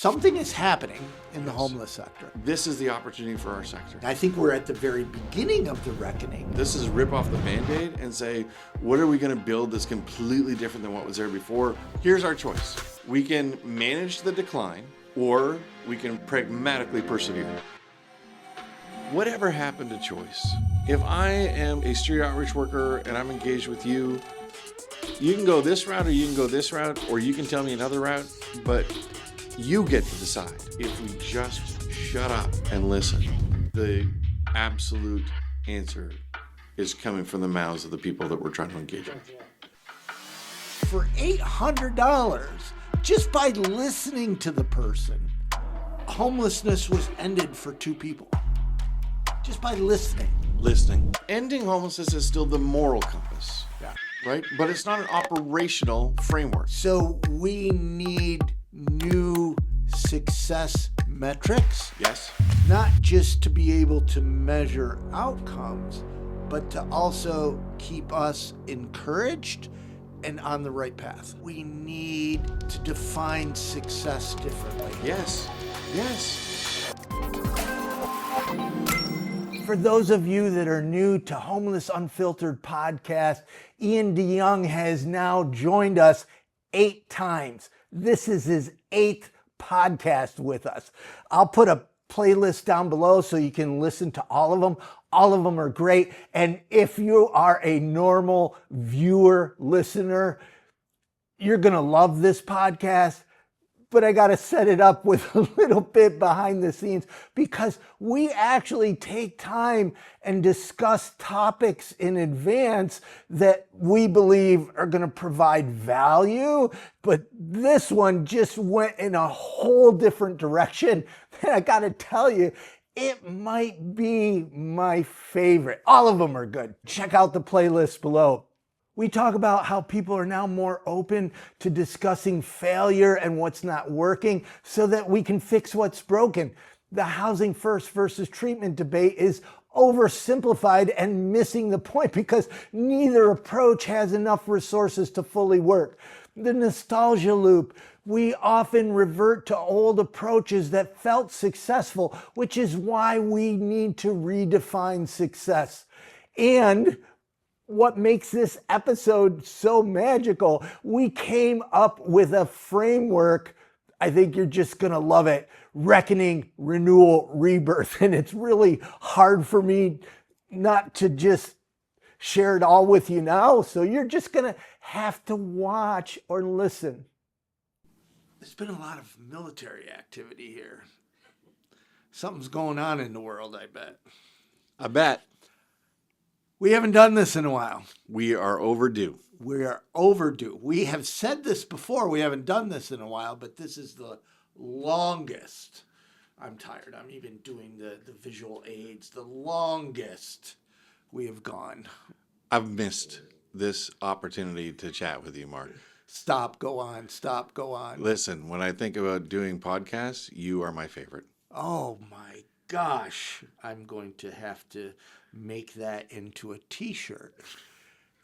Something is happening in the homeless sector. This is the opportunity for our sector. I think we're at the very beginning of the reckoning. This is rip off the Band-Aid and say, what are we going to build that's completely different than what was there before? Here's our choice. We can manage the decline, or we can pragmatically persevere. Whatever happened to choice? If I am a street outreach worker and I'm engaged with you, you can go this route or you can go this route, or you can tell me another route, but you get to decide. If we just shut up and listen, the absolute answer is coming from the mouths of the people that we're trying to engage with. For $800, just by listening to the person, homelessness was ended for 2 people. Just by listening. Ending homelessness is still the moral compass. Yeah. Right? But it's not an operational framework. So we need new success metrics. Yes. Not just to be able to measure outcomes, but to also keep us encouraged and on the right path. We need to define success differently. Yes. For those of you that are new to Homeless Unfiltered podcast, Iain De Jong has now joined us 8 times. This is his 8th podcast with us. I'll put a playlist down below so you can listen to all of them. All of them are great. And if you are a normal viewer, listener, you're going to love this podcast. But I got to set it up with a little bit behind the scenes, because we actually take time and discuss topics in advance that we believe are going to provide value. But this one just went in a whole different direction. And I got to tell you, it might be my favorite. All of them are good. Check out the playlist below. We talk about how people are now more open to discussing failure and what's not working so that we can fix what's broken. The housing first versus treatment debate is oversimplified and missing the point, because neither approach has enough resources to fully work. The nostalgia loop. We often revert to old approaches that felt successful, which is why we need to redefine success. And what makes this episode so magical, we came up with a framework. I think you're just going to love it. Reckoning, renewal, rebirth. And it's really hard for me not to just share it all with you now. So you're just going to have to watch or listen. There's been a lot of military activity here. Something's going on in the world, I bet. I bet. We haven't done this in a while. We are overdue. We are overdue. We have said this before. We haven't done this in a while, but this is the longest. I'm tired. I'm even doing the visual aids. The longest we have gone. I've missed this opportunity to chat with you, Mark. Stop, go on. Stop, go on. Listen, when I think about doing podcasts, you are my favorite. Oh my gosh. I'm going to have to make that into a t-shirt.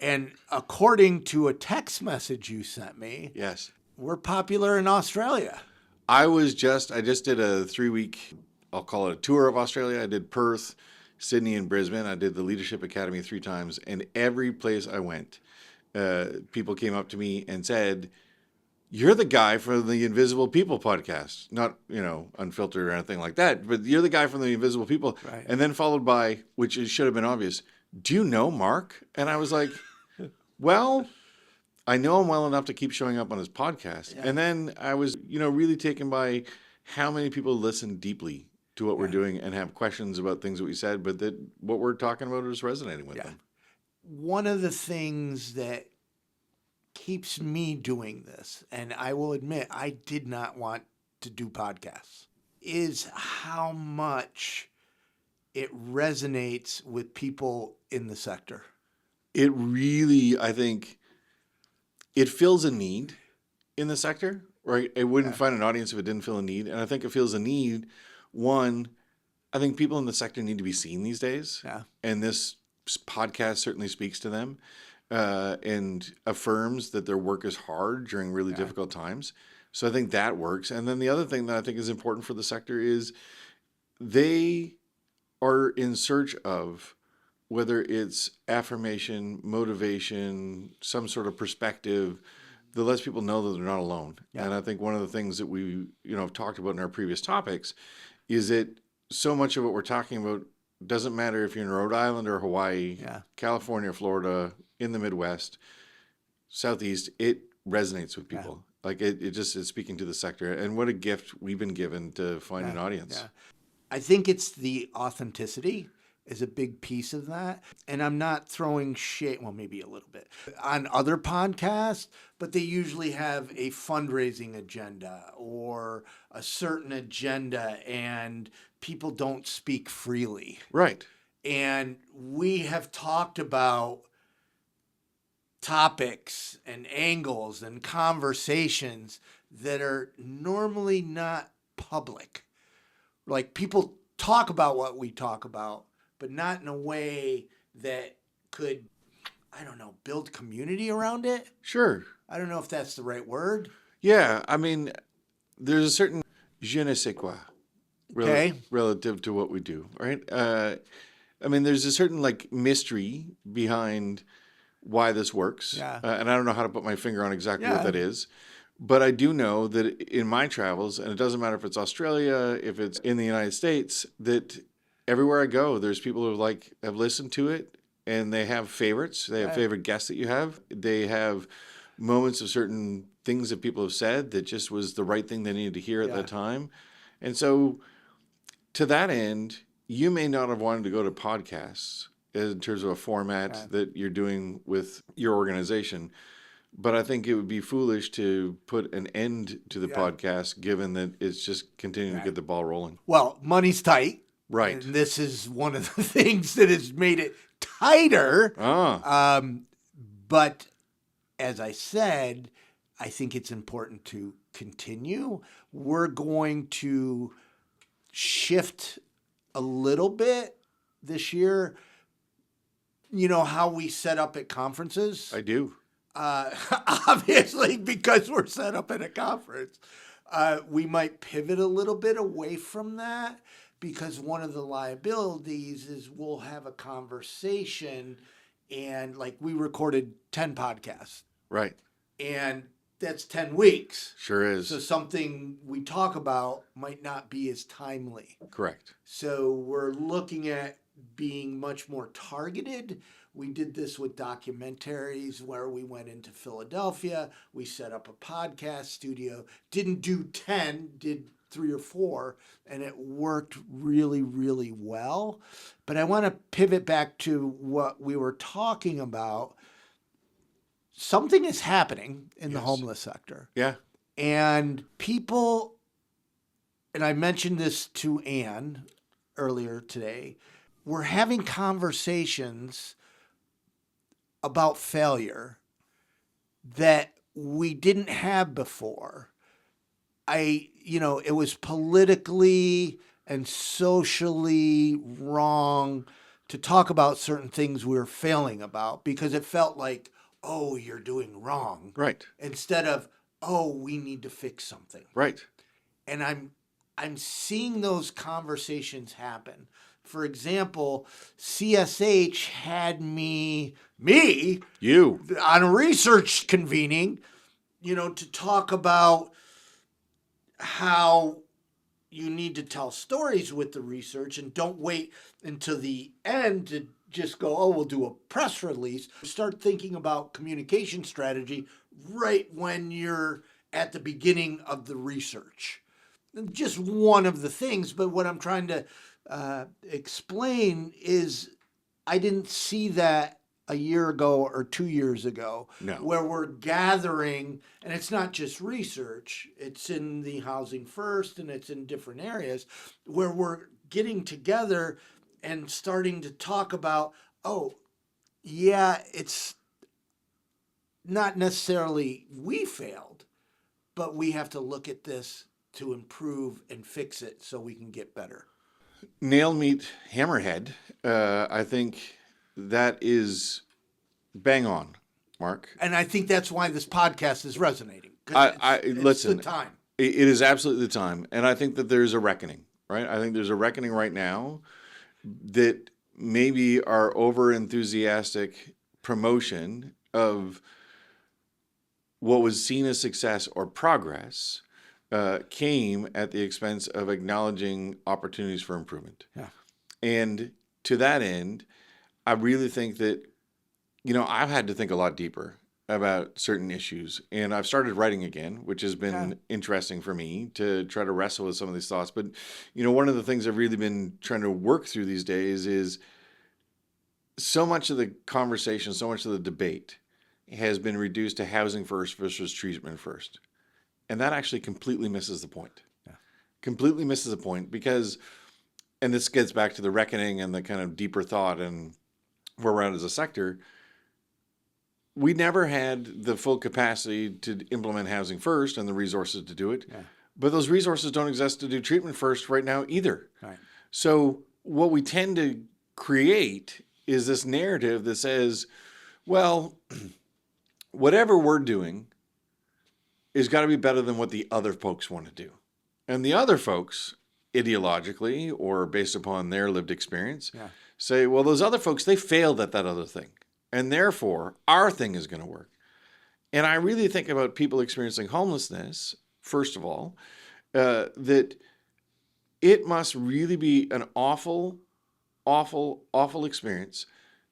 And according to a text message you sent me, yes, we're popular in Australia. I just did a 3-week, I'll call it a tour of Australia. I did Perth, Sydney, and Brisbane. I did the Leadership Academy 3 times, and every place I went, people came up to me and said, "You're the guy from the Invisible People podcast." Not, Unfiltered or anything like that, but you're the guy from the Invisible People. Right. And then followed by, which should have been obvious, "Do you know Mark?" And I was like, well, I know him well enough to keep showing up on his podcast. Yeah. And then I was, really taken by how many people listen deeply to what we're doing and have questions about things that we said, but that what we're talking about is resonating with them. One of the things that keeps me doing this, and I will admit I did not want to do podcasts, is how much it resonates with people in the sector. It really, I think, it fills a need in the sector, right? It wouldn't find an audience if it didn't fill a need. And I think it fills a need. One, I think people in the sector need to be seen these days. Yeah. And this podcast certainly speaks to them and affirms that their work is hard during really difficult times. So I think that works. And then the other thing that I think is important for the sector is they are in search of, whether it's affirmation, motivation, some sort of perspective, that lets people know that they're not alone. Yeah. And I think one of the things that we, have talked about in our previous topics is that so much of what we're talking about doesn't matter if you're in Rhode Island or Hawaii, California, Florida, in the Midwest, Southeast, it resonates with people. Like it just is speaking to the sector. And what a gift we've been given to find an audience. Yeah. I think it's the authenticity is a big piece of that. And I'm not throwing shade, well, maybe a little bit, on other podcasts, but they usually have a fundraising agenda or a certain agenda, and people don't speak freely. Right. And we have talked about topics and angles and conversations that are normally not public. Like, people talk about what we talk about, but not in a way that could, I don't know, build community around it. Sure. I don't know if that's the right word. Yeah. I mean, there's a certain je ne sais quoi relative to what we do, right? I mean, there's a certain mystery behind why this works. Yeah. And I don't know how to put my finger on exactly what that is. But I do know that in my travels, and it doesn't matter if it's Australia, if it's in the United States, that everywhere I go, there's people who have listened to it, and they have favorites. They have favorite guests that you have. They have moments of certain things that people have said that just was the right thing they needed to hear at that time. And so to that end, you may not have wanted to go to podcasts in terms of a format that you're doing with your organization. But I think it would be foolish to put an end to the podcast, given that it's just continuing to get the ball rolling. Well, money's tight. Right. And this is one of the things that has made it tighter. But as I said, I think it's important to continue. We're going to shift a little bit this year. You know how we set up at conferences? I do. Obviously, because we're set up at a conference, we might pivot a little bit away from that, because one of the liabilities is we'll have a conversation and we recorded 10 podcasts. Right. And that's 10 weeks. Sure is. So something we talk about might not be as timely. Correct. So we're looking at being much more targeted. We did this with documentaries where we went into Philadelphia. We set up a podcast studio. Didn't do 10, did 3 or 4, and it worked really, really well. But I want to pivot back to what we were talking about. Something is happening in the homeless sector. Yeah. And people, and I mentioned this to Anne earlier today, we're having conversations about failure that we didn't have before. It was politically and socially wrong to talk about certain things we were failing about, because it felt like, oh, you're doing wrong. Right. Instead of, oh, we need to fix something. Right. And I'm seeing those conversations happen. For example, CSH had you on a research convening, to talk about how you need to tell stories with the research and don't wait until the end to just go, oh, we'll do a press release. Start thinking about communication strategy right when you're at the beginning of the research. Just one of the things, but what I'm trying to explain is I didn't see that a year ago or 2 years ago, where we're gathering, and it's not just research, it's in the Housing First and it's in different areas, where we're getting together and starting to talk about, it's not necessarily we failed, but we have to look at this to improve and fix it so we can get better. Nail meet hammerhead. I think that is bang on, Mark. And I think that's why this podcast is resonating. Listen, the time. it is absolutely the time. And I think that there's a reckoning, right? I think there's a reckoning right now that maybe our over enthusiastic promotion of what was seen as success or progress came at the expense of acknowledging opportunities for improvement. Yeah. And to that end, I really think that, I've had to think a lot deeper about certain issues. And I've started writing again, which has been interesting for me to try to wrestle with some of these thoughts. But, one of the things I've really been trying to work through these days is so much of the conversation, so much of the debate has been reduced to housing first versus treatment first. And that actually completely misses the point. Yeah. Completely misses the point because, and this gets back to the reckoning and the kind of deeper thought and where we're at as a sector, we never had the full capacity to implement housing first and the resources to do it. Yeah. But those resources don't exist to do treatment first right now either. Right. So what we tend to create is this narrative that says, well, whatever we're doing is got to be better than what the other folks want to do. And the other folks, ideologically or based upon their lived experience, say, well, those other folks, they failed at that other thing. And therefore, our thing is going to work. And I really think about people experiencing homelessness, first of all, that it must really be an awful, awful, awful experience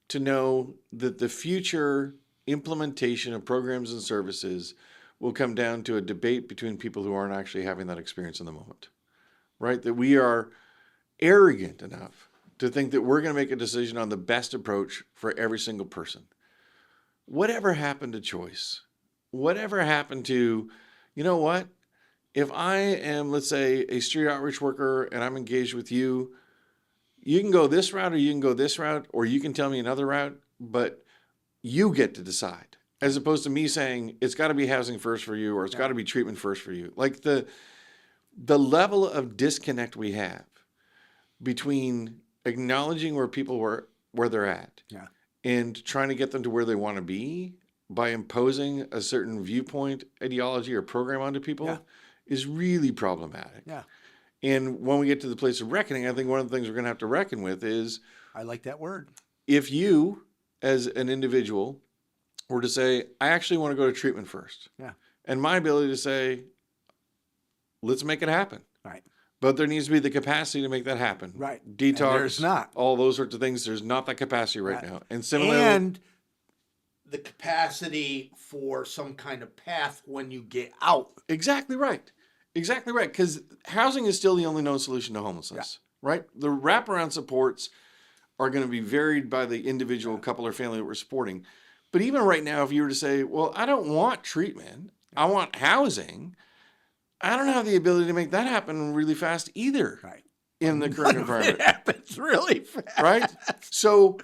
to know that the future implementation of programs and services will come down to a debate between people who aren't actually having that experience in the moment, right? That we are arrogant enough to think that we're going to make a decision on the best approach for every single person. Whatever happened to choice? Whatever happened to, you know what? If I am, let's say, a street outreach worker and I'm engaged with you, you can go this route or you can go this route, or you can tell me another route, but you get to decide. As opposed to me saying, it's got to be housing first for you, or it's got to be treatment first for you. Like the level of disconnect we have between acknowledging where people were, where they're at, and trying to get them to where they want to be by imposing a certain viewpoint, ideology, or program onto people is really problematic. Yeah. And when we get to the place of reckoning, I think one of the things we're going to have to reckon with is, I like that word. If you, as an individual, were to say, I actually want to go to treatment first. Yeah. And my ability to say, let's make it happen. Right. But there needs to be the capacity to make that happen. Right. Detox. And there's not. All those sorts of things. There's not that capacity right now. And similarly. And the capacity for some kind of path when you get out. Exactly right. Exactly right. Because housing is still the only known solution to homelessness. Right? The wraparound supports are going to be varied by the individual couple or family that we're supporting. But even right now, if you were to say, well, I don't want treatment, I want housing, I don't have the ability to make that happen really fast either. Right. In the current environment. It happens really fast. Right? So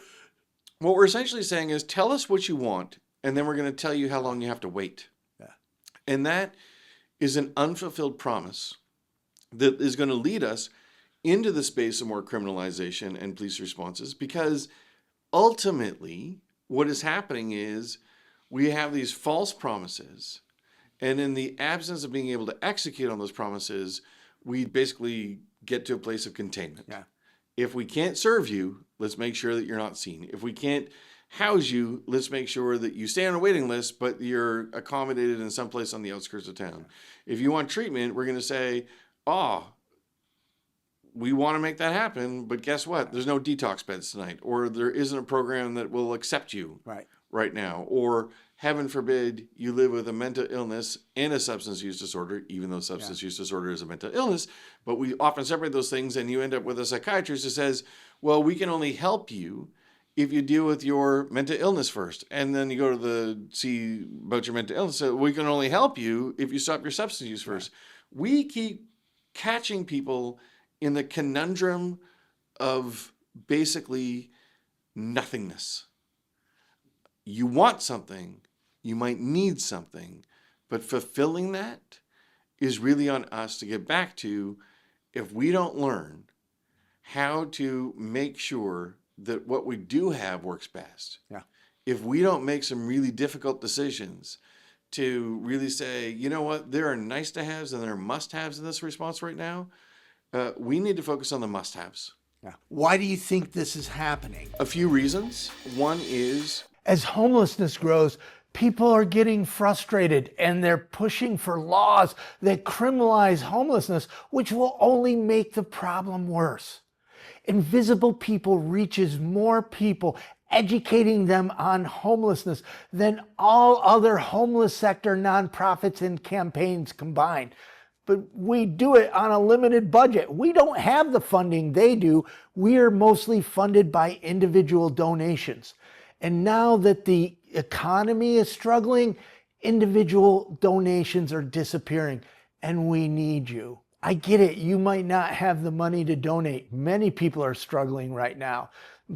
what we're essentially saying is, tell us what you want, and then we're going to tell you how long you have to wait. Yeah. And that is an unfulfilled promise that is going to lead us into the space of more criminalization and police responses, because ultimately what is happening is we have these false promises, and in the absence of being able to execute on those promises, we basically get to a place of containment. Yeah. If we can't serve you, let's make sure that you're not seen. If we can't house you, let's make sure that you stay on a waiting list, but you're accommodated in some place on the outskirts of town. If you want treatment, we're going to say, we want to make that happen, but guess what? There's no detox beds tonight, or there isn't a program that will accept you right now, or heaven forbid you live with a mental illness and a substance use disorder, even though substance use disorder is a mental illness, but we often separate those things, and you end up with a psychiatrist who says, well, we can only help you if you deal with your mental illness first. And then you go to see about your mental illness, so we can only help you if you stop your substance use first. We keep catching people in the conundrum of basically nothingness. You want something, you might need something, but fulfilling that is really on us to get back to. If we don't learn how to make sure that what we do have works best, if we don't make some really difficult decisions to really say, you know what, there are nice to haves and there are must haves in this response right now. We need to focus on the must haves. Yeah. Why do you think this is happening? A few reasons. One is, as homelessness grows, people are getting frustrated and they're pushing for laws that criminalize homelessness, which will only make the problem worse. Invisible People reaches more people, educating them on homelessness than all other homeless sector nonprofits and campaigns combined. But we do it on a limited budget. We don't have the funding they do. We are mostly funded by individual donations. And now that the economy is struggling, individual donations are disappearing, and we need you. I get it, you might not have the money to donate. Many people are struggling right now.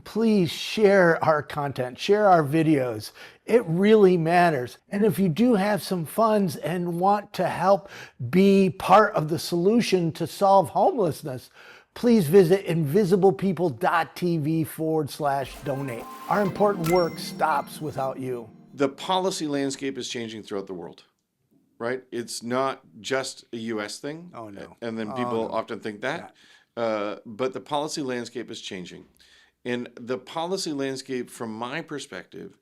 Please share our content, share our videos. It really matters. And if you do have some funds and want to help be part of the solution to solve homelessness, please visit invisiblepeople.tv/donate. Our important work stops without you. the policy landscape is changing throughout the world, right? It's not just a US thing. Oh, no. And then people often think that. But the policy landscape is changing. And the policy landscape, from my perspective,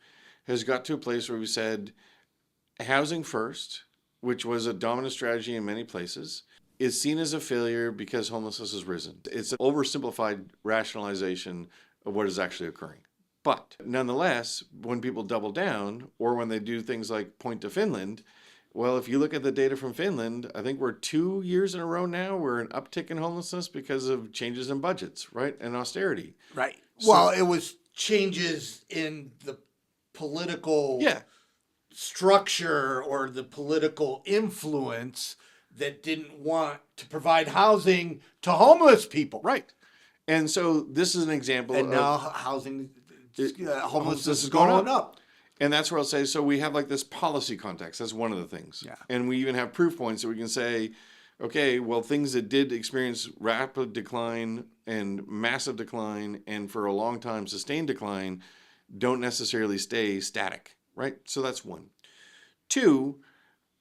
has got to a place where we said housing first, which was a dominant strategy in many places, is seen as a failure because homelessness has risen. It's an oversimplified rationalization of what is actually occurring. But nonetheless, when people double down, or when they do things like point to Finland, well, if you look at the data from Finland, I think we're 2 years in a row now, we're an uptick in homelessness because of changes in budgets, right? And austerity. Right. Well, it was changes in the political structure or the political influence that didn't want to provide housing to homeless people. Right. And so this is an example And now homelessness is going up. And that's where I'll say, so we have like this policy context. That's one of the things. Yeah. And we even have proof points that we can say, okay, well, things that did experience rapid decline and massive decline and for a long time sustained decline don't necessarily stay static, right? So that's one. Two,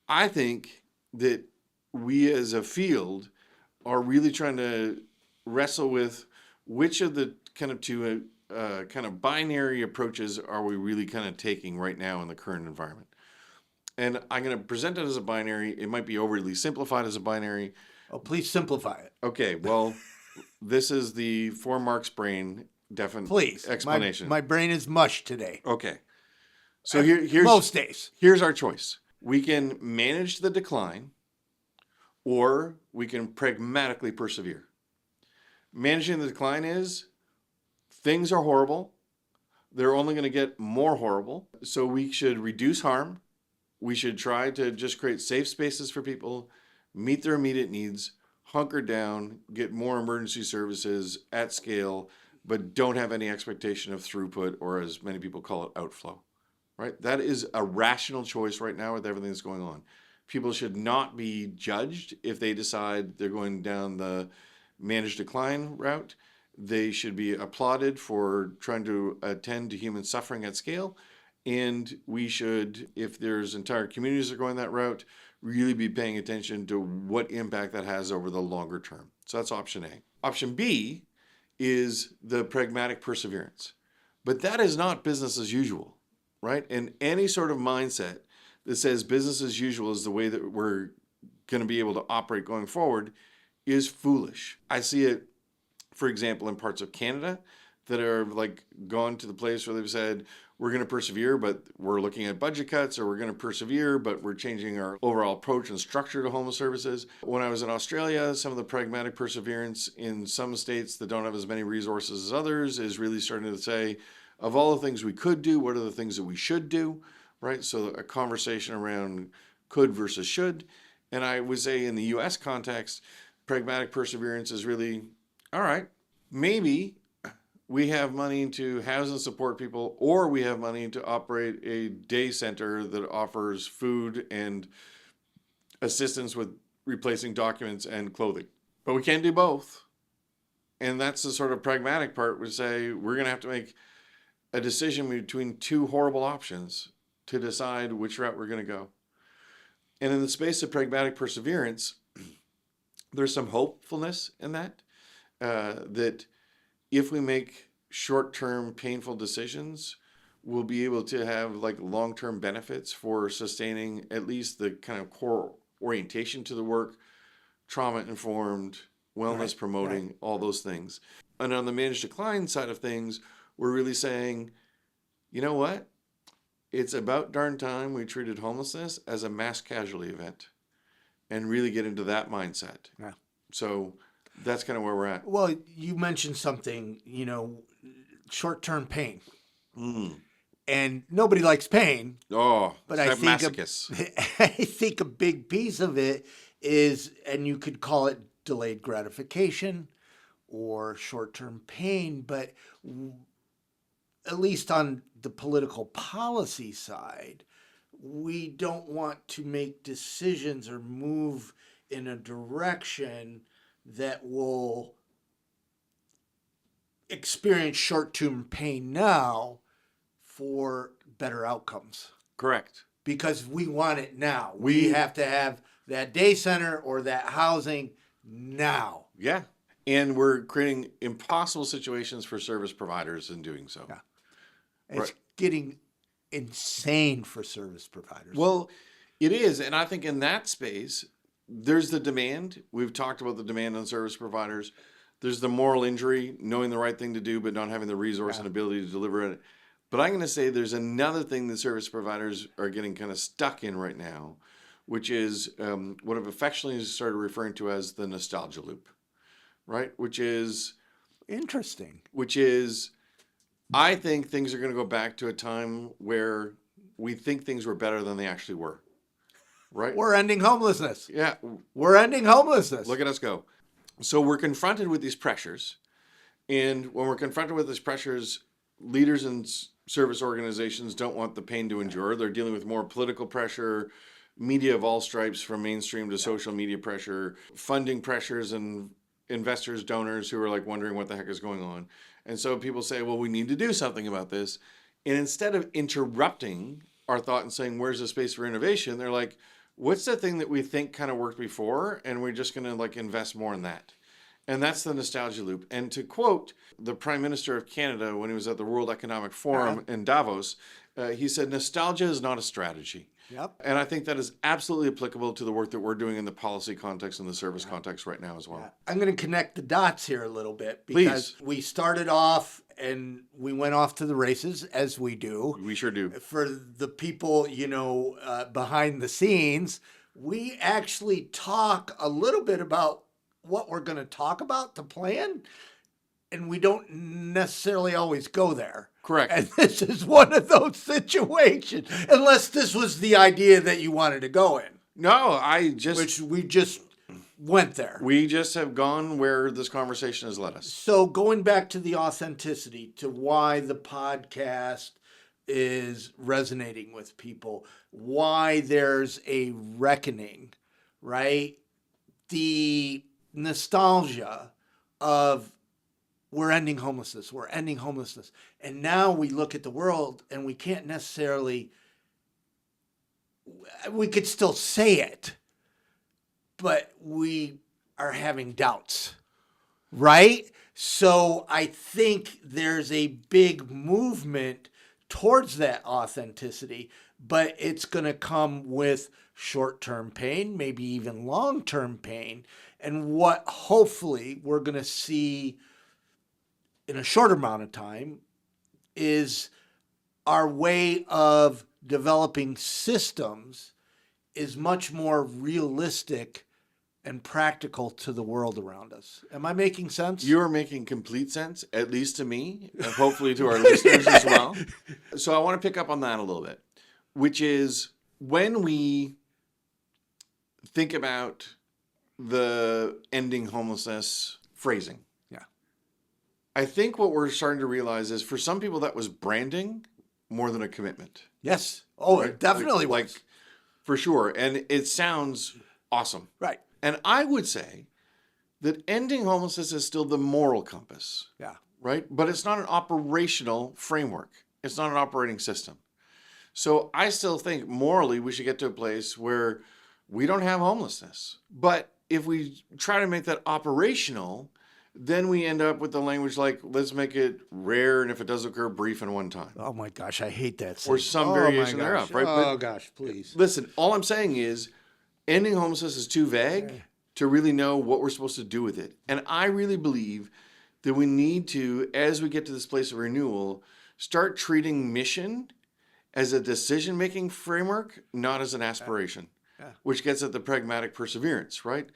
I think that we as a field are really trying to wrestle with which of the kind of two kind of binary approaches are we really kind of taking right now in the current environment. And I'm going to present it as a binary. It might be overly simplified as a binary. Oh, please simplify it. Okay, well, this is the 4 Marks brain explanation. My brain is mush today. Okay. So here's most days. Here's our choice. We can manage the decline, or we can pragmatically persevere. Managing the decline is things are horrible. They're only going to get more horrible. So we should reduce harm. We should try to just create safe spaces for people, meet their immediate needs, hunker down, get more emergency services at scale, but don't have any expectation of throughput, or as many people call it, outflow. Right? That is a rational choice right now with everything that's going on. People should not be judged if they decide they're going down the managed decline route. They should be applauded for trying to attend to human suffering at scale. And we should, if there's entire communities that are going that route, really be paying attention to what impact that has over the longer term. So that's option A. Option B is the pragmatic perseverance. But that is not business as usual, right? And any sort of mindset that says business as usual is the way that we're going to be able to operate going forward is foolish. I see it, for example, in parts of Canada that are like gone to the place where they've said, we're going to persevere, but we're looking at budget cuts, or we're going to persevere, but we're changing our overall approach and structure to homeless services. When I was in Australia, some of the pragmatic perseverance in some states that don't have as many resources as others is really starting to say, of all the things we could do, what are the things that we should do, right? So a conversation around could versus should. And I would say in the US context, pragmatic perseverance is really, all right, maybe we have money to house and support people, or we have money to operate a day center that offers food and assistance with replacing documents and clothing. But we can't do both. And that's the sort of pragmatic part. We say we're going to have to make a decision between two horrible options to decide which route we're going to go. And in the space of pragmatic perseverance, there's some hopefulness in that, that if we make short-term painful decisions, we'll be able to have like long-term benefits for sustaining at least the kind of core orientation to the work, trauma-informed, wellness promoting, all those things. And on the managed decline side of things, we're really saying, you know what? It's about darn time we treated homelessness as a mass casualty event and really get into that mindset. Yeah. So that's kind of where we're at. Well, you mentioned something, short-term pain. And nobody likes pain. Oh, but I think I think a big piece of it is, and you could call it delayed gratification or short-term pain, but at least on the political policy side, we don't want to make decisions or move in a direction that will experience short-term pain now for better outcomes. Correct. Because we want it now. We have to have that day center or that housing now. Yeah. And we're creating impossible situations for service providers in doing so. Yeah. It's getting insane for service providers. Well, it is. And I think in that space, there's the demand. We've talked about the demand on service providers. There's the moral injury, knowing the right thing to do, but not having the resource and ability to deliver it. But I'm going to say there's another thing that service providers are getting kind of stuck in right now, which is what I've affectionately started referring to as the nostalgia loop, right? Which is interesting. I think things are going to go back to a time where we think things were better than they actually were, right? We're ending homelessness. Yeah. We're ending homelessness. Look at us go. So we're confronted with these pressures. And when we're confronted with these pressures, leaders and service organizations don't want the pain to endure. They're dealing with more political pressure, media of all stripes from mainstream to social media pressure, funding pressures and investors, donors who are like wondering what the heck is going on. And so people say, well, we need to do something about this. And instead of interrupting our thought and saying, where's the space for innovation? They're like, what's the thing that we think kind of worked before? And we're just going to like invest more in that. And that's the nostalgia loop. And to quote the Prime Minister of Canada when he was at the World Economic Forum in Davos, he said, nostalgia is not a strategy. Yep. And I think that is absolutely applicable to the work that we're doing in the policy context and the service context right now as well. Yeah. I'm going to connect the dots here a little bit because we started off and we went off to the races, as we do. We sure do. For the people, behind the scenes, we actually talk a little bit about what we're going to talk about, the plan, and we don't necessarily always go there. Correct. And this is one of those situations, unless this was the idea that you wanted to go in. No, which we just went there. We just have gone where this conversation has led us. So going back to the authenticity, to why the podcast is resonating with people, why there's a reckoning, right? The nostalgia of we're ending homelessness. And now we look at the world and we can't necessarily, we could still say it, but we are having doubts, right? So I think there's a big movement towards that authenticity, but it's going to come with short-term pain, maybe even long-term pain. And what hopefully we're going to see in a shorter amount of time is our way of developing systems is much more realistic and practical to the world around us. Am I making sense? You are making complete sense, at least to me, and hopefully to our listeners as well. So I want to pick up on that a little bit, which is when we think about the ending homelessness phrasing. Yeah. I think what we're starting to realize is for some people that was branding more than a commitment. Yes. Oh, right? It definitely was. Like, for sure. And it sounds awesome. Right. And I would say that ending homelessness is still the moral compass. Yeah. Right? But it's not an operational framework. It's not an operating system. So I still think morally we should get to a place where we don't have homelessness. But if we try to make that operational, then we end up with the language like, let's make it rare, and if it does occur, brief and one time. Oh my gosh, I hate that. Or some variation thereof, right? Oh gosh, please. Listen, all I'm saying is ending homelessness is too vague to really know what we're supposed to do with it. And I really believe that we need to, as we get to this place of renewal, start treating mission as a decision-making framework, not as an aspiration, which gets at the pragmatic perseverance, right?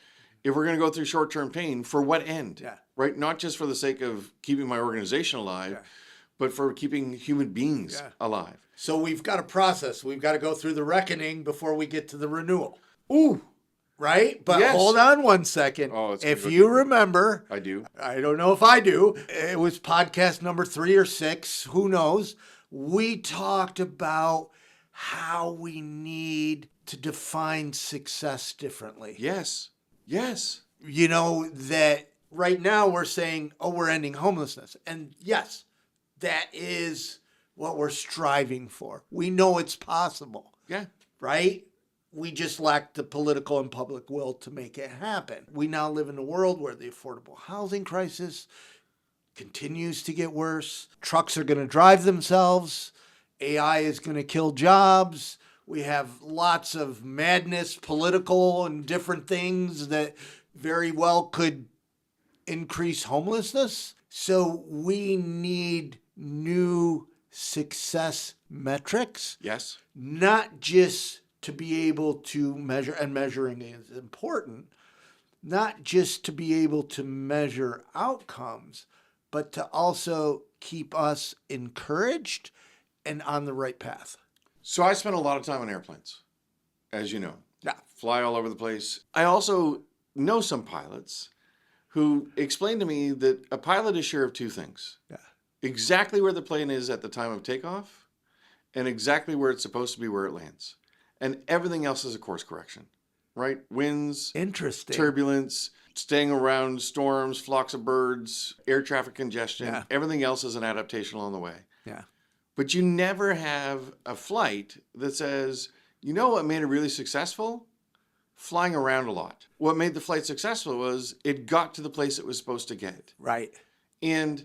If we're going to go through short-term pain, for what end, right? Not just for the sake of keeping my organization alive, but for keeping human beings alive. So we've got a process. We've got to go through the reckoning before we get to the renewal. Ooh. Right? But Yes. hold on one second. Oh, it's if good. you remember, I do. I don't know if I do. It was podcast number 3 or 6. Who knows? We talked about how we need to define success differently. Yes. Yes. You know, that right now we're saying, oh, we're ending homelessness. And yes, that is what we're striving for. We know it's possible. Yeah. Right? We just lack the political and public will to make it happen. We now live in a world where the affordable housing crisis continues to get worse. Trucks are going to drive themselves. AI is going to kill jobs. We have lots of madness, political and different things that very well could increase homelessness. So we need new success metrics. Yes. Not just to be able to measure, and measuring is important, not just to be able to measure outcomes, but to also keep us encouraged and on the right path. So I spent a lot of time on airplanes, as you know. Yeah. Fly all over the place. I also know some pilots who explained to me that a pilot is sure of 2 things. Yeah. Exactly where the plane is at the time of takeoff and exactly where it's supposed to be where it lands. And everything else is a course correction, right? Winds, Interesting. turbulence, staying around storms, flocks of birds, air traffic congestion. Yeah. Everything else is an adaptation along the way. Yeah. But you never have a flight that says, you know what made it really successful? Flying around a lot. What made the flight successful was it got to the place it was supposed to get. Right. And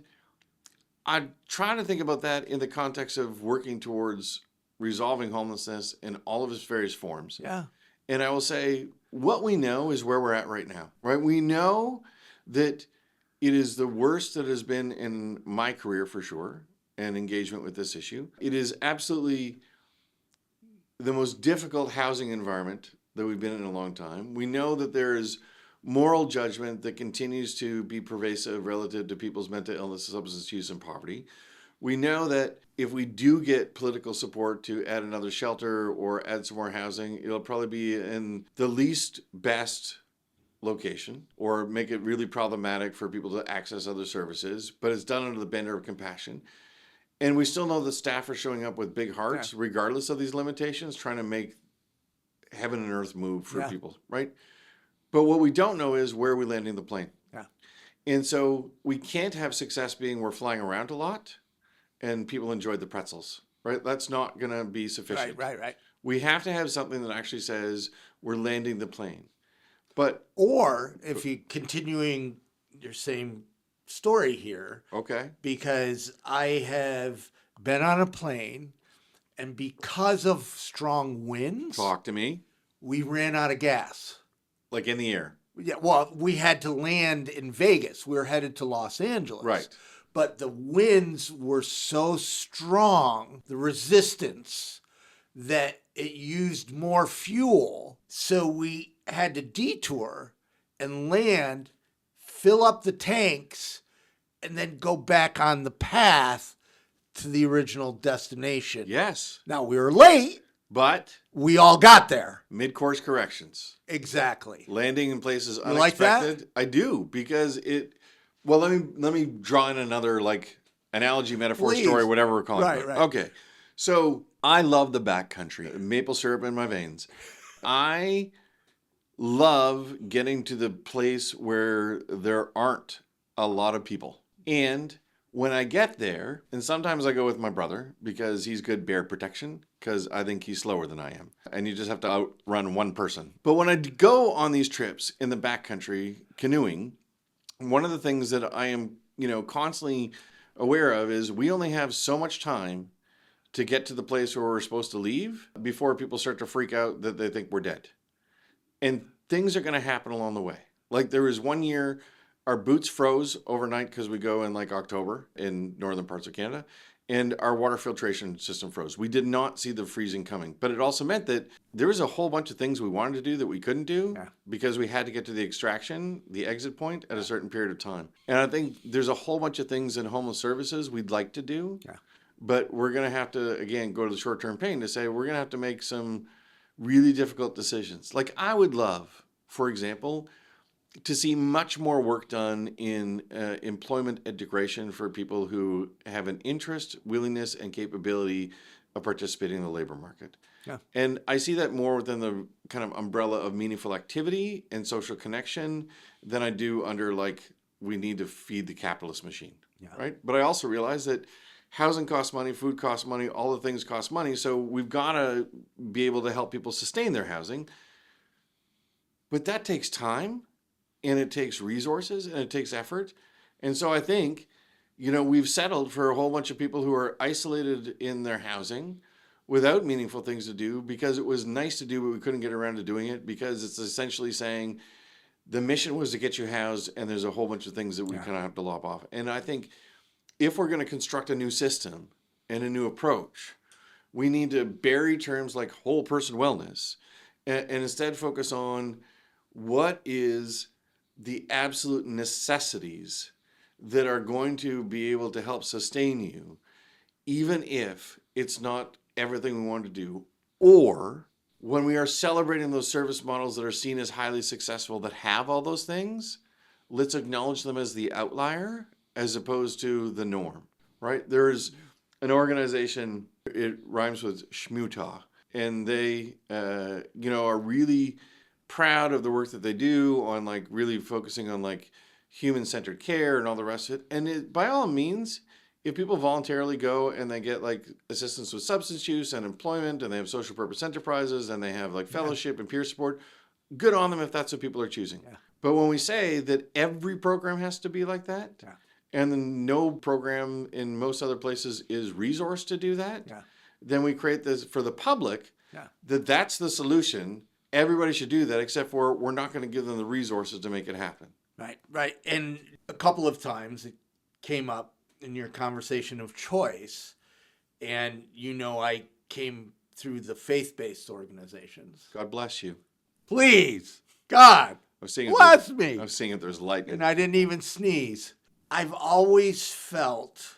I try to think about that in the context of working towards resolving homelessness in all of its various forms. Yeah. And I will say, what we know is where we're at right now, right? We know that it is the worst that has been in my career for sure, and engagement with this issue. It is absolutely the most difficult housing environment that we've been in a long time. We know that there is moral judgment that continues to be pervasive relative to people's mental illness, substance use, and poverty. We know that if we do get political support to add another shelter or add some more housing, it'll probably be in the least best location or make it really problematic for people to access other services, but it's done under the banner of compassion. And we still know that staff are showing up with big hearts, regardless of these limitations, trying to make heaven and earth move for people, right? But what we don't know is where we're landing the plane. Yeah. And so we can't have success being we're flying around a lot and people enjoyed the pretzels, right? That's not going to be sufficient. Right. We have to have something that actually says we're landing the plane. But Or if you continuing your same story here, okay, because I have been on a plane and because of strong winds, talk to me. we ran out of gas. Like in the air. Yeah, well, we had to land in Vegas. We were headed to Los Angeles. Right. But the winds were so strong, the resistance, that it used more fuel. So we had to detour and land, fill up the tanks, and then go back on the path to the original destination. Yes. Now, we were late. But We all got there. mid-course corrections. Exactly. Landing in places unexpected. like that? I do, because it, well, let me draw in another like analogy, metaphor, Please. story, whatever we're calling Right, it. right. Okay. So I love the backcountry, maple syrup in my veins. I love getting to the place where there aren't a lot of people. And When I get there, and sometimes I go with my brother because he's good bear protection, because I think he's slower than I am. And you just have to outrun one person. But when I go on these trips in the backcountry canoeing, one of the things that I am, constantly aware of is we only have so much time to get to the place where we're supposed to leave before people start to freak out that they think we're dead. And things are going to happen along the way. Like there was one year, our boots froze overnight because we go in like October in northern parts of Canada, and our water filtration system froze. We did not see the freezing coming, but it also meant that there was a whole bunch of things we wanted to do that we couldn't do because we had to get to the extraction, the exit point at a certain period of time. And I think there's a whole bunch of things in homeless services we'd like to do, but we're going to have to, again, go to the short-term pain to say we're going to have to make some really difficult decisions. Like I would love, for example, to see much more work done in employment integration for people who have an interest, willingness, and capability of participating in the labor market. Yeah. And I see that more within the kind of umbrella of meaningful activity and social connection than I do under like, we need to feed the capitalist machine, right? But I also realize that housing costs money, food costs money, all the things cost money. So we've got to be able to help people sustain their housing. But that takes time. And it takes resources and it takes effort. And so I think, we've settled for a whole bunch of people who are isolated in their housing without meaningful things to do because it was nice to do, but we couldn't get around to doing it because it's essentially saying the mission was to get you housed and there's a whole bunch of things that we kind of have to lop off. And I think if we're going to construct a new system and a new approach, we need to bury terms like whole person wellness and instead focus on what is the absolute necessities that are going to be able to help sustain you, even if it's not everything we want to do. Or when we are celebrating those service models that are seen as highly successful that have all those things, let's acknowledge them as the outlier as opposed to the norm, right? There's an organization, it rhymes with Shmuta, and they, are really proud of the work that they do on like really focusing on like human-centered care and all the rest of it. And by all means, if people voluntarily go and they get like assistance with substance use and employment and they have social purpose enterprises and they have like fellowship and peer support, good on them if that's what people are choosing. Yeah. But when we say that every program has to be like that, and then no program in most other places is resourced to do that, then we create this for the public that's the solution. Everybody should do that, except for we're not going to give them the resources to make it happen. Right. And a couple of times it came up in your conversation of choice, and I came through the faith-based organizations. God bless you. Please, God, bless me. I was seeing if there's lightning. And I didn't even sneeze. I've always felt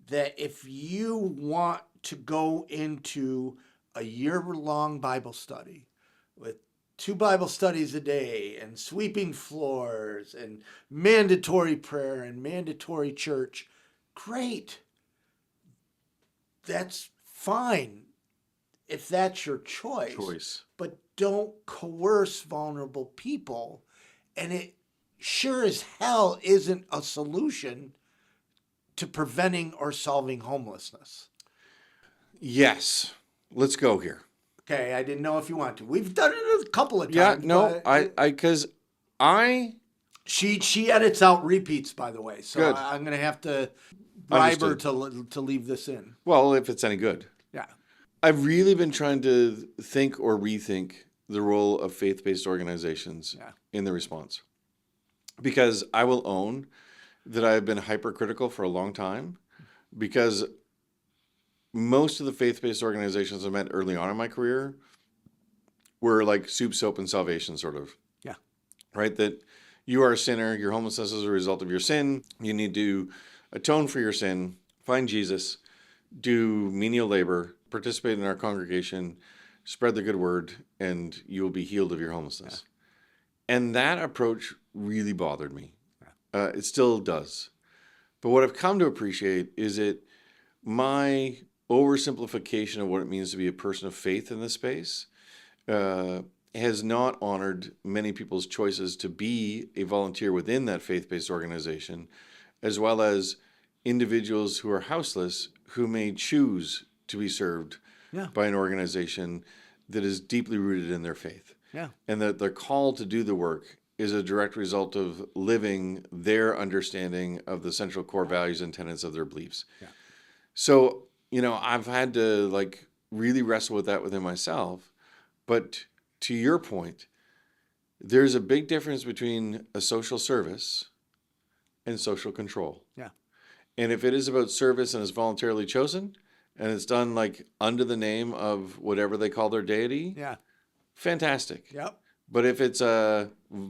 that if you want to go into a year-long Bible study, with 2 Bible studies a day and sweeping floors and mandatory prayer and mandatory church, great. That's fine if that's your choice. But don't coerce vulnerable people. And it sure as hell isn't a solution to preventing or solving homelessness. Yes. Let's go here. Okay, I didn't know if you want to. We've done it a couple of times. Yeah, no, because She edits out repeats, by the way, so good. I'm going to have to bribe her to leave this in. Well, if it's any good. Yeah. I've really been trying to think or rethink the role of faith-based organizations in the response. Because I will own that I've been hypercritical for a long time because most of the faith-based organizations I met early on in my career were like soup, soap, and salvation sort of. Yeah. Right? That you are a sinner, your homelessness is a result of your sin. You need to atone for your sin, find Jesus, do menial labor, participate in our congregation, spread the good word, and you will be healed of your homelessness. Yeah. And that approach really bothered me. Yeah. It still does. But what I've come to appreciate is that my oversimplification of what it means to be a person of faith in this space has not honored many people's choices to be a volunteer within that faith-based organization, as well as individuals who are houseless who may choose to be served Yeah. by an organization that is deeply rooted in their faith. Yeah. And that their call to do the work is a direct result of living their understanding of the central core values and tenets of their beliefs. Yeah. So, I've had to really wrestle with that within myself. But to your point, there's a big difference between a social service and social control. Yeah. And if it is about service and is voluntarily chosen and it's done under the name of whatever they call their deity, Yeah. fantastic. Yep. But if it's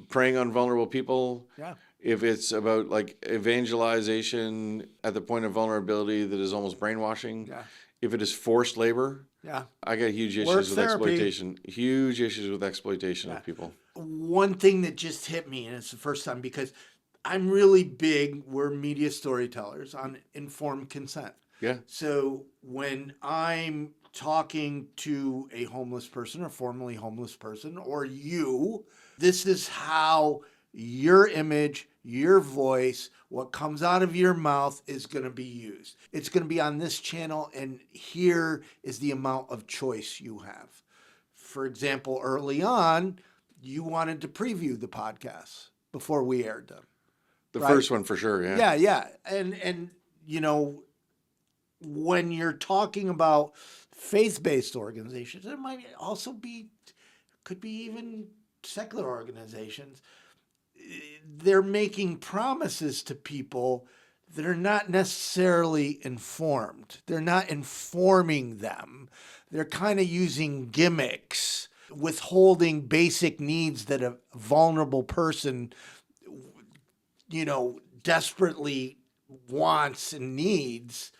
preying on vulnerable people, Yeah. if it's about evangelization at the point of vulnerability that is almost brainwashing, Yeah. if it is forced labor, Yeah. I got huge issues Work with therapy. exploitation. Huge issues with exploitation of people. One thing that just hit me, and it's the first time because I'm really big, we're media storytellers, on informed consent. Yeah. So when I'm talking to a homeless person or formerly homeless person or you, this is how your image, your voice, what comes out of your mouth is going to be used. It's going to be on this channel, and here is the amount of choice you have. For example, early on, you wanted to preview the podcasts before we aired them. The Right. first one for sure, yeah. Yeah. And when you're talking about faith-based organizations, it might also could be even secular organizations. They're making promises to people that are not necessarily informed. They're not informing them. They're kind of using gimmicks, withholding basic needs that a vulnerable person, desperately wants and needs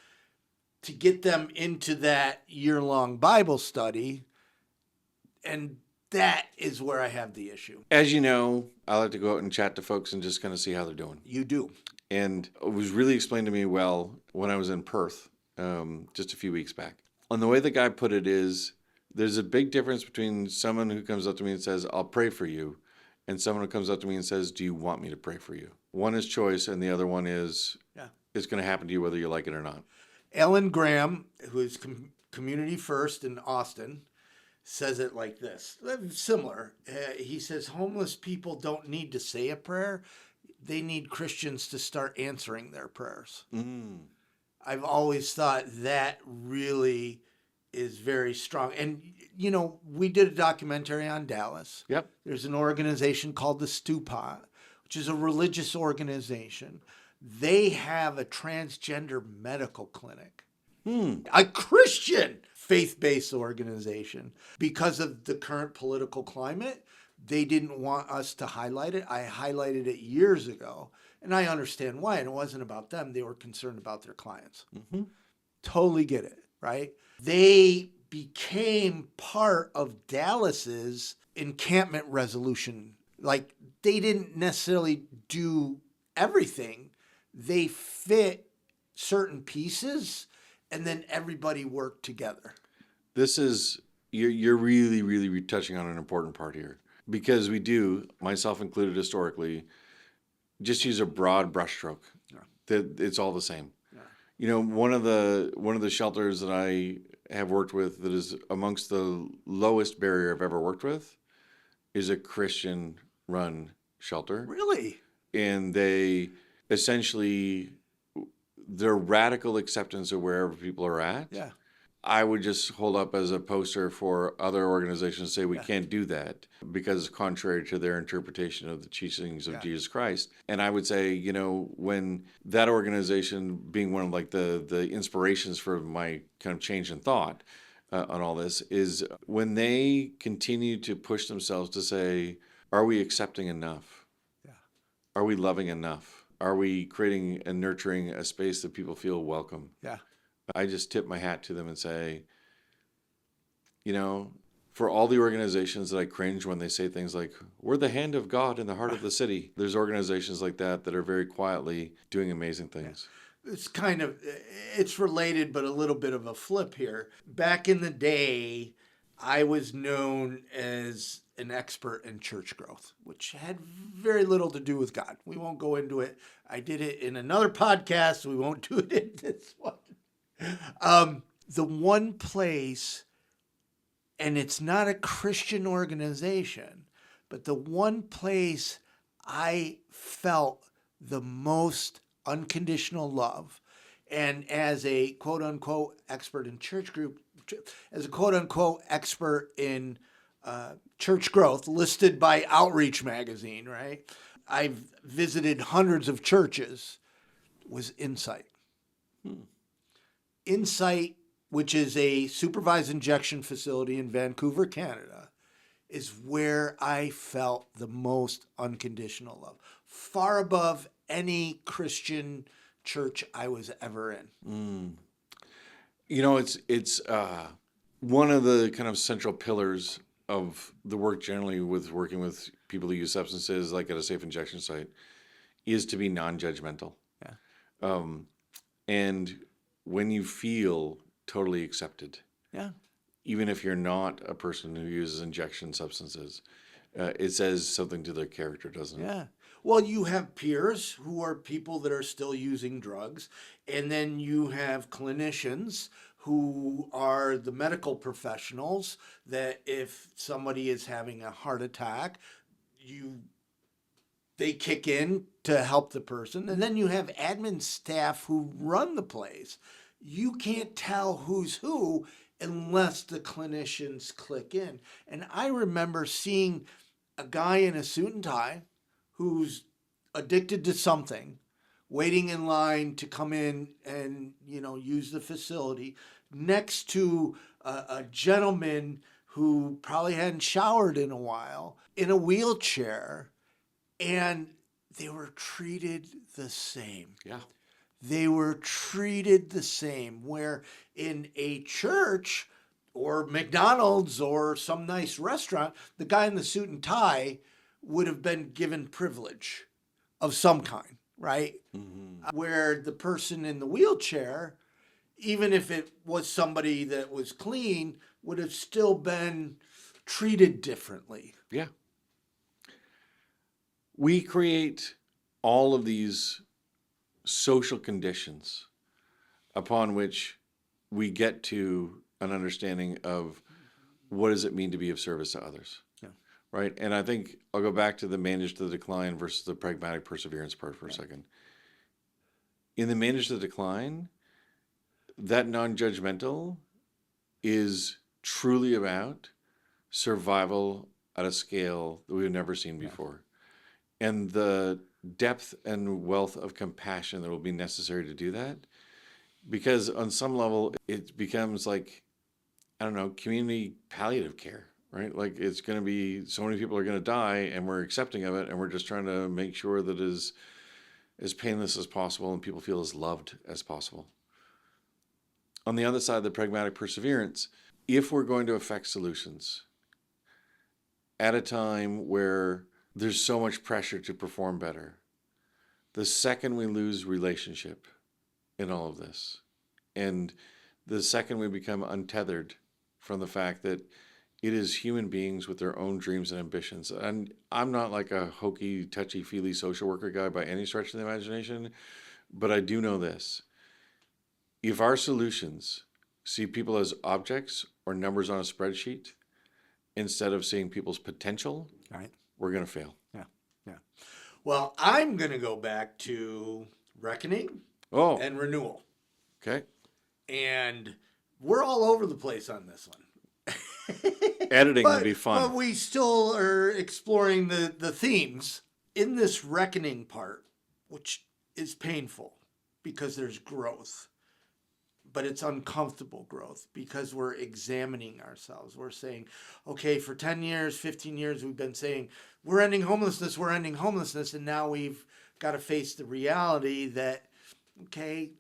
to get them into that year-long Bible study. And that is where I have the issue. As you know, I like to go out and chat to folks and just kind of see how they're doing. You do. And it was really explained to me well when I was in Perth just a few weeks back. And the way the guy put it is, there's a big difference between someone who comes up to me and says, I'll pray for you, and someone who comes up to me and says, do you want me to pray for you? One is choice, and the other one is, it's going to happen to you whether you like it or not. Ellen Graham, who is Community First in Austin, says it like this. Similar. He says, homeless people don't need to say a prayer. They need Christians to start answering their prayers. Mm. I've always thought that really is very strong. And, we did a documentary on Dallas. Yep. There's an organization called the Stew Pot, which is a religious organization. They have a transgender medical clinic. A Christian faith-based organization. Because of the current political climate, they didn't want us to highlight it. I highlighted it years ago, and I understand why. And it wasn't about them. They were concerned about their clients. Mm-hmm. Totally get it, right? They became part of Dallas's encampment resolution. They didn't necessarily do everything. They fit certain pieces, and then everybody worked together. This is, you're really, really touching on an important part here. Because we do, myself included historically, just use a broad brushstroke. Yeah. That it's all the same. Yeah. One of the shelters that I have worked with that is amongst the lowest barrier I've ever worked with is a Christian-run shelter. Really? And they essentially, their radical acceptance of wherever people are at. Yeah. I would just hold up as a poster for other organizations to say we can't do that because it's contrary to their interpretation of the teachings of Jesus Christ. And I would say, when that organization, being one of the inspirations for my kind of change in thought on all this, is when they continue to push themselves to say, are we accepting enough? Yeah. Are we loving enough? Are we creating and nurturing a space that people feel welcome? Yeah. I just tip my hat to them and say, for all the organizations that I cringe when they say things like, we're the hand of God in the heart of the city. There's organizations like that are very quietly doing amazing things. It's related, but a little bit of a flip here. Back in the day, I was known as an expert in church growth, which had very little to do with God. We won't go into it. I did it in another podcast. We won't do it in this one. The one place, and it's not a Christian organization, but the one place I felt the most unconditional love, and as a quote unquote expert in church group, as a quote unquote expert in church growth, listed by Outreach Magazine, right? I've visited hundreds of churches, was Insight. Insight, which is a supervised injection facility in Vancouver, Canada, is where I felt the most unconditional love, far above any Christian church I was ever in. You know, it's one of the kind of central pillars of the work generally with working with people who use substances, like at a safe injection site, is to be non-judgmental. Yeah. And when you feel totally accepted, Yeah. even if you're not a person who uses injection substances, it says something to their character, doesn't it? Yeah. Well, you have peers who are people that are still using drugs, and then you have clinicians who are the medical professionals that if somebody is having a heart attack, they kick in to help the person. And then you have admin staff who run the place. You can't tell who's who unless the clinicians click in. And I remember seeing a guy in a suit and tie who's addicted to something, waiting in line to come in and, use the facility, next to a gentleman who probably hadn't showered in a while, in a wheelchair, and they were treated the same. Yeah. They were treated the same, where in a church or McDonald's or some nice restaurant, the guy in the suit and tie would have been given privilege of some kind, right? Mm-hmm. Where the person in the wheelchair, even if it was somebody that was clean, would have still been treated differently. Yeah. We create all of these social conditions upon which we get to an understanding of what does it mean to be of service to others. Yeah. Right? And I think I'll go back to the manage the decline versus the pragmatic perseverance part for a second. In the manage the decline, that non-judgmental is truly about survival at a scale that we've never seen before. And the depth and wealth of compassion that will be necessary to do that. Because on some level, it becomes like, I don't know, community palliative care, right? Like it's going to be, so many people are going to die and we're accepting of it and we're just trying to make sure that it is as painless as possible and people feel as loved as possible. On the other side, the pragmatic perseverance, if we're going to affect solutions at a time where there's so much pressure to perform better, the second we lose relationship in all of this, and the second we become untethered from the fact that it is human beings with their own dreams and ambitions. And I'm not like a hokey, touchy-feely social worker guy by any stretch of the imagination, but I do know this. If our solutions see people as objects or numbers on a spreadsheet instead of seeing people's potential, Right. we're going to fail. Yeah. Yeah. Well, I'm going to go back to reckoning and renewal. Okay. And we're all over the place on this one. Editing would be fun. But we still are exploring the themes in this reckoning part, which is painful because there's growth. But it's uncomfortable growth because we're examining ourselves. We're saying, okay, for 10 years, 15 years, we've been saying, we're ending homelessness. And now we've got to face the reality that, okay,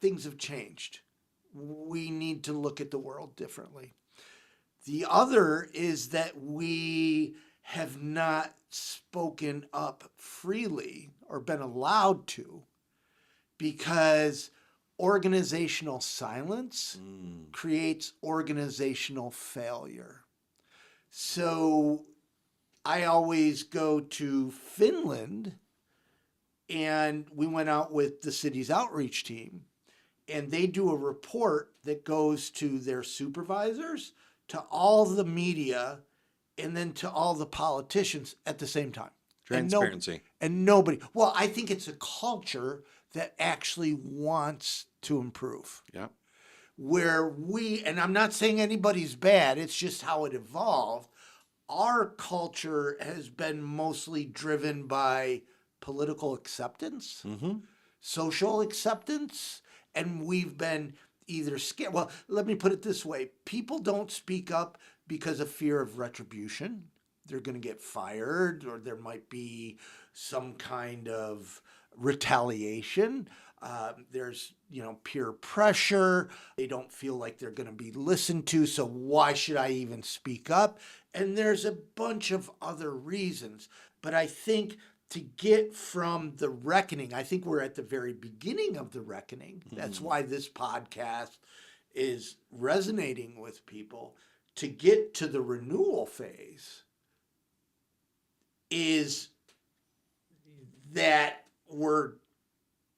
things have changed. We need to look at the world differently. The other is that we have not spoken up freely or been allowed to because organizational silence creates organizational failure. So I always go to Finland, and we went out with the city's outreach team, and they do a report that goes to their supervisors, to all the media, and then to all the politicians at the same time. Transparency. And nobody. Well, I think it's a culture that actually wants to improve. Yeah. Where we, and I'm not saying anybody's bad, it's just how it evolved. Our culture has been mostly driven by political acceptance, social acceptance, and we've been either scared. Well, let me put it this way. People don't speak up because of fear of retribution. They're going to get fired, or there might be some kind of retaliation. There's, peer pressure. They don't feel like they're going to be listened to, so why should I even speak up? And there's a bunch of other reasons. But I think to get from the reckoning, I think we're at the very beginning of the reckoning. That's why this podcast is resonating with people. To get to the renewal phase is that we're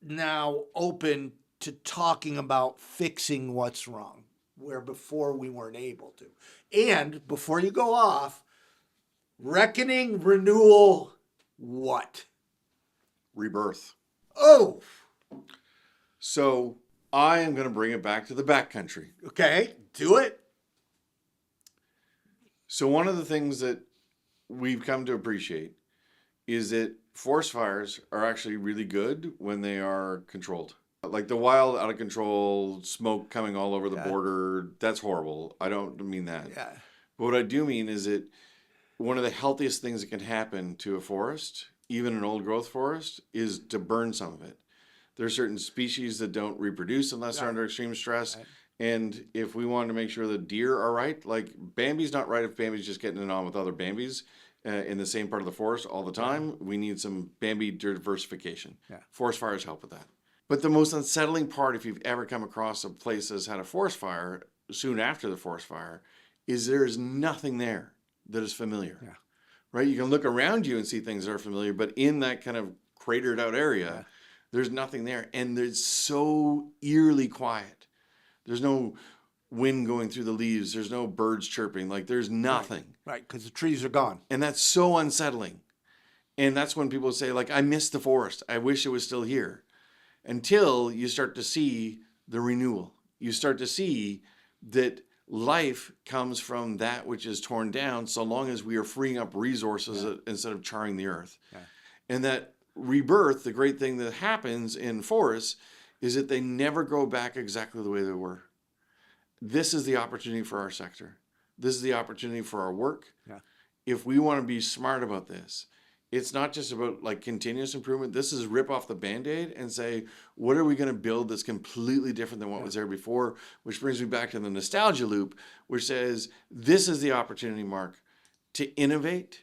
now open to talking about fixing what's wrong, where before we weren't able to. And before you go off, reckoning, renewal, what? Rebirth. Oh, So I am going to bring it back to the backcountry. okay, do it. So one of the things that we've come to appreciate is that forest fires are actually really good when they are controlled. Like the wild, out of control, smoke coming all over the border, that's horrible. I don't mean that. Yeah. But what I do mean is that one of the healthiest things that can happen to a forest, even an old growth forest, is to burn some of it. There are certain species that don't reproduce unless they're under extreme stress. Right. And if we want to make sure the deer are right, like Bambi's not right if Bambi's just getting it on with other Bambis in the same part of the forest all the time. We need some Bambi diversification. Yeah. Forest fires help with that. But the most unsettling part, if you've ever come across a place that's had a forest fire soon after the forest fire, is there is nothing there that is familiar. Yeah. Right? You can look around you and see things that are familiar, but in that kind of cratered out area, there's nothing there. And it's so eerily quiet. There's no wind going through the leaves. There's no birds chirping. Like there's nothing. Right, because the trees are gone. And that's so unsettling. And that's when people say, like, I miss the forest. I wish it was still here. Until you start to see the renewal. You start to see that life comes from that which is torn down, so long as we are freeing up resources instead of charring the earth. Yeah. And that rebirth, the great thing that happens in forests, is that they never go back exactly the way they were. This is the opportunity for our sector. This is the opportunity for our work. Yeah. If we want to be smart about this, it's not just about like continuous improvement. This is rip off the Band-Aid and say, what are we going to build that's completely different than what was there before? Which brings me back to the nostalgia loop, which says, this is the opportunity, Mark, to innovate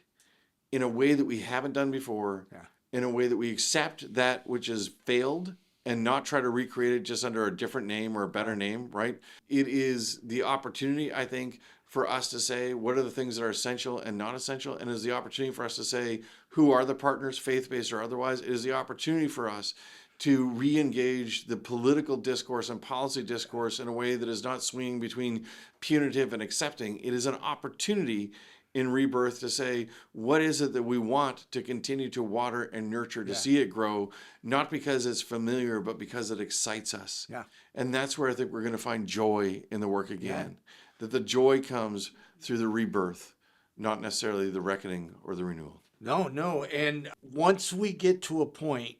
in a way that we haven't done before, in a way that we accept that which has failed and not try to recreate it just under a different name or a better name, right? It is the opportunity, I think, for us to say, what are the things that are essential and not essential? And it is the opportunity for us to say, who are the partners, faith-based or otherwise? It is the opportunity for us to re-engage the political discourse and policy discourse in a way that is not swinging between punitive and accepting. It is an opportunity in Rebirth to say, what is it that we want to continue to water and nurture, to see it grow, not because it's familiar, but because it excites us. Yeah. And that's where I think we're going to find joy in the work again. Yeah. That the joy comes through the rebirth, not necessarily the reckoning or the renewal. No. And once we get to a point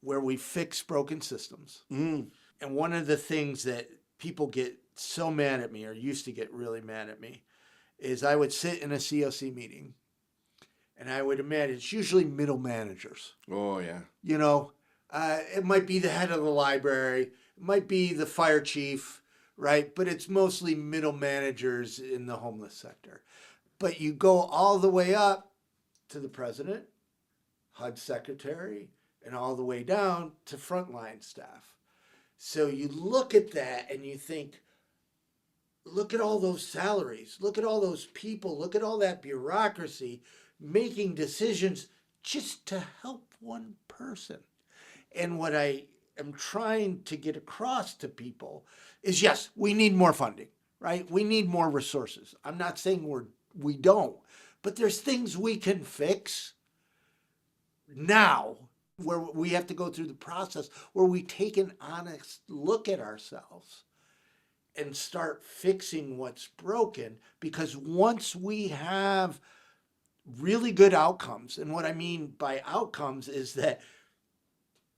where we fix broken systems, and one of the things that people get so mad at me, or used to get really mad at me, is I would sit in a COC meeting and I would imagine it's usually middle managers. Oh, yeah. You know, it might be the head of the library, it might be the fire chief, right? But it's mostly middle managers in the homeless sector. But you go all the way up to the president, HUD secretary, and all the way down to frontline staff. So you look at that and you think, look at all those salaries, look at all those people, look at all that bureaucracy making decisions just to help one person. And what I am trying to get across to people is, yes, we need more funding, right? We need more resources. I'm not saying we don't, but there's things we can fix now where we have to go through the process where we take an honest look at ourselves and start fixing what's broken. Because once we have really good outcomes, and what I mean by outcomes is that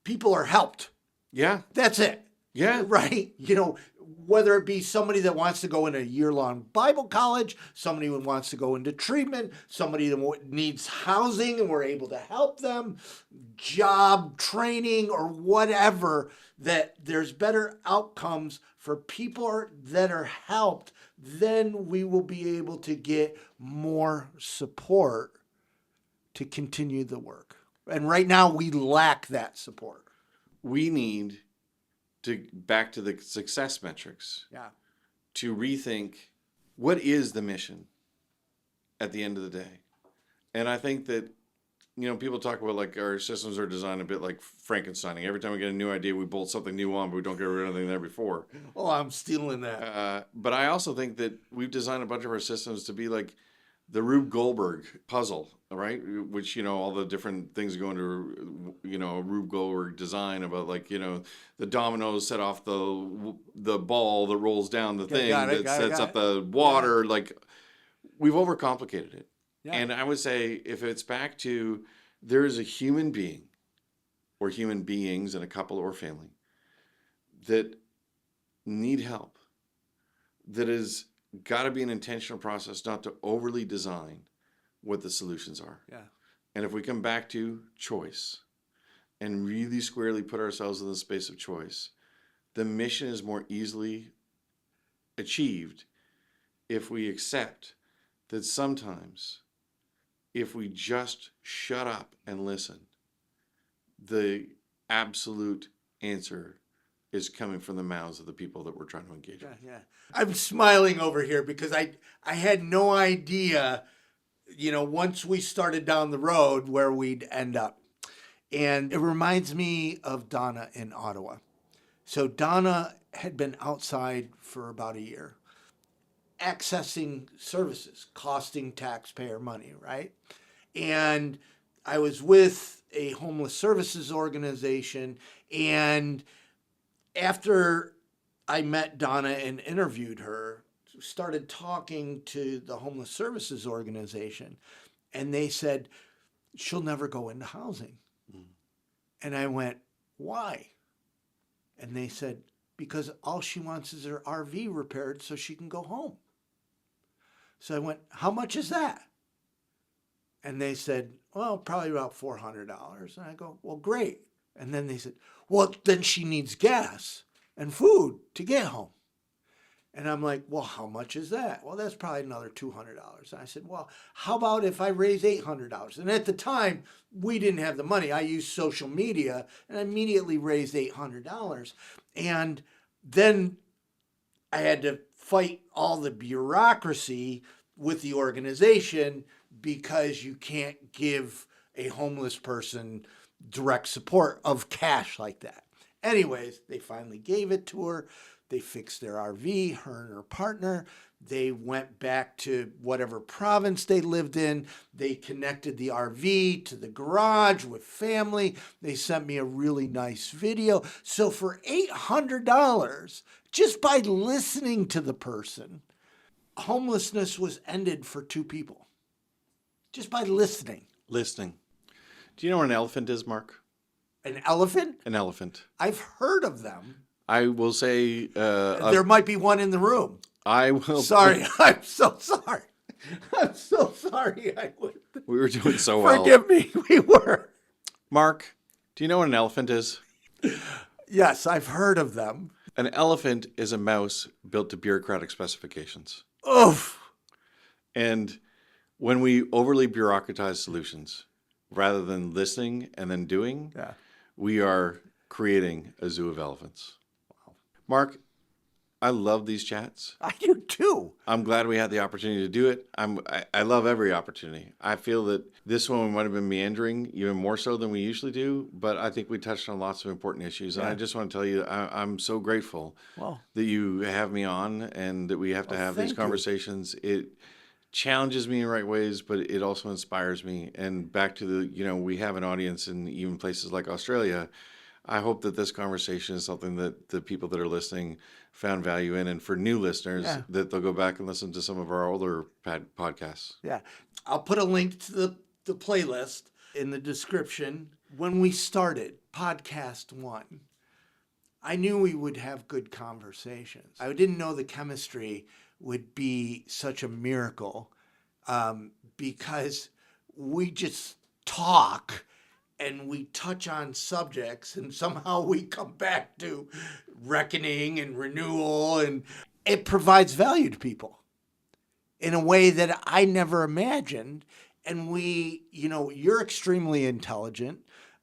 people are helped. Yeah. That's it. Yeah. Right? You know, whether it be somebody that wants to go in a year-long Bible college, somebody who wants to go into treatment, somebody that needs housing and we're able to help them, job training or whatever, that there's better outcomes for people that are helped, then we will be able to get more support to continue the work. And right now we lack that support. We need to, back to the success metrics, to rethink what is the mission at the end of the day. And I think that, you know, people talk about like our systems are designed a bit like Frankensteining. Every time we get a new idea, we bolt something new on, but we don't get rid of anything there before. Oh, I'm stealing that. But I also think that we've designed a bunch of our systems to be like the Rube Goldberg puzzle, right? Which, you know, all the different things go into, you know, a Rube Goldberg design about like, you know, the dominoes set off the ball that rolls down the thing that sets up the water. Like, we've overcomplicated it. Yeah. And I would say if it's back to there is a human being or human beings in a couple or family that need help, that is got to be an intentional process not to overly design what the solutions are. Yeah. And if we come back to choice and really squarely put ourselves in the space of choice, the mission is more easily achieved if we accept that sometimes if we just shut up and listen, the absolute answer is coming from the mouths of the people that we're trying to engage with. Yeah. I'm smiling over here because I had no idea, you know, once we started down the road where we'd end up. And it reminds me of Donna in Ottawa. So Donna had been outside for about a year, accessing services, costing taxpayer money, right? And I was with a homeless services organization, and after I met Donna and interviewed her, started talking to the homeless services organization, and they said, she'll never go into housing. Mm. And I went, why? And they said, because all she wants is her RV repaired so she can go home. So I went, how much is that? And they said, well, probably about $400. And I go, well, great. And then they said, well, then she needs gas and food to get home. And I'm like, well, how much is that? Well, that's probably another $200. And I said, well, how about if I raise $800? And at the time, we didn't have the money. I used social media and I immediately raised $800. And then I had to fight all the bureaucracy with the organization because you can't give a homeless person direct support of cash like that. Anyways, they finally gave it to her. They fixed their RV, her and her partner. They went back to whatever province they lived in. They connected the RV to the garage with family. They sent me a really nice video. So for $800, just by listening to the person, homelessness was ended for 2 people. Just by listening. Listening. Do you know what an elephant is, Mark? An elephant? An elephant. I've heard of them. I will say... there might be one in the room. I will... Sorry, I'm so sorry. I'm so sorry. We were doing so well. Forgive me, we were. Mark, do you know what an elephant is? Yes, I've heard of them. An elephant is a mouse built to bureaucratic specifications. Oof. And when we overly bureaucratize solutions, rather than listening and then doing, we are creating a zoo of elephants. Mark, I love these chats. I do too. I'm glad we had the opportunity to do it. I love every opportunity. I feel that this one we might have been meandering even more so than we usually do, but I think we touched on lots of important issues. And I just want to tell you, I'm so grateful that you have me on and that we have to have these conversations. It challenges me in right ways, but it also inspires me. And back to we have an audience in even places like Australia. I hope that this conversation is something that the people that are listening found value in. And for new listeners, that they'll go back and listen to some of our older podcasts. Yeah. I'll put a link to the playlist in the description. When we started podcast 1, I knew we would have good conversations. I didn't know the chemistry would be such a miracle because we just talk and we touch on subjects and somehow we come back to reckoning and renewal, and it provides value to people in a way that I never imagined. And you're extremely intelligent.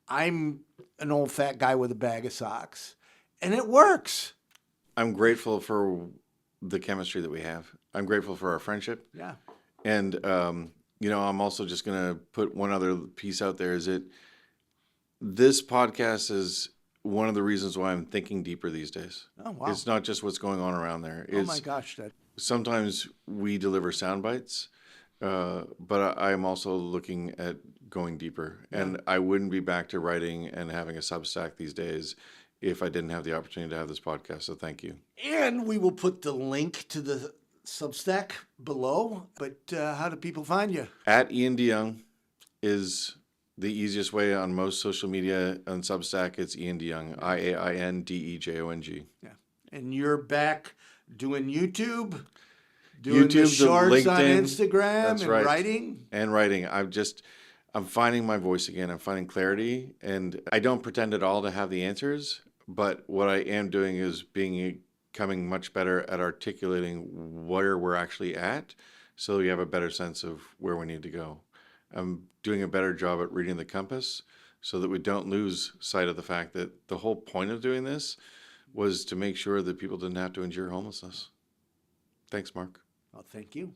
I'm an old fat guy with a bag of socks, and it works. I'm grateful for the chemistry that we have. I'm grateful for our friendship. Yeah. And, I'm also just going to put one other piece out there is that this podcast is one of the reasons why I'm thinking deeper these days. Oh, wow. It's not just what's going on around there. Oh, my gosh. Sometimes we deliver sound bites, but I'm also looking at going deeper. Yeah. And I wouldn't be back to writing and having a Substack these days if I didn't have the opportunity to have this podcast. So thank you. And we will put the link to the Substack below. But how do people find you? At Iain De Jong is the easiest way on most social media. On Substack, it's Iain De Jong, IAINDEJONG. Yeah. And you're back doing YouTube, doing the shorts LinkedIn, on Instagram, and writing? And writing. I'm finding my voice again. I'm finding clarity. And I don't pretend at all to have the answers, but what I am doing is becoming much better at articulating where we're actually at so you have a better sense of where we need to go. I'm doing a better job at reading the compass so that we don't lose sight of the fact that the whole point of doing this was to make sure that people didn't have to endure homelessness. Thanks, Mark. Well, thank you.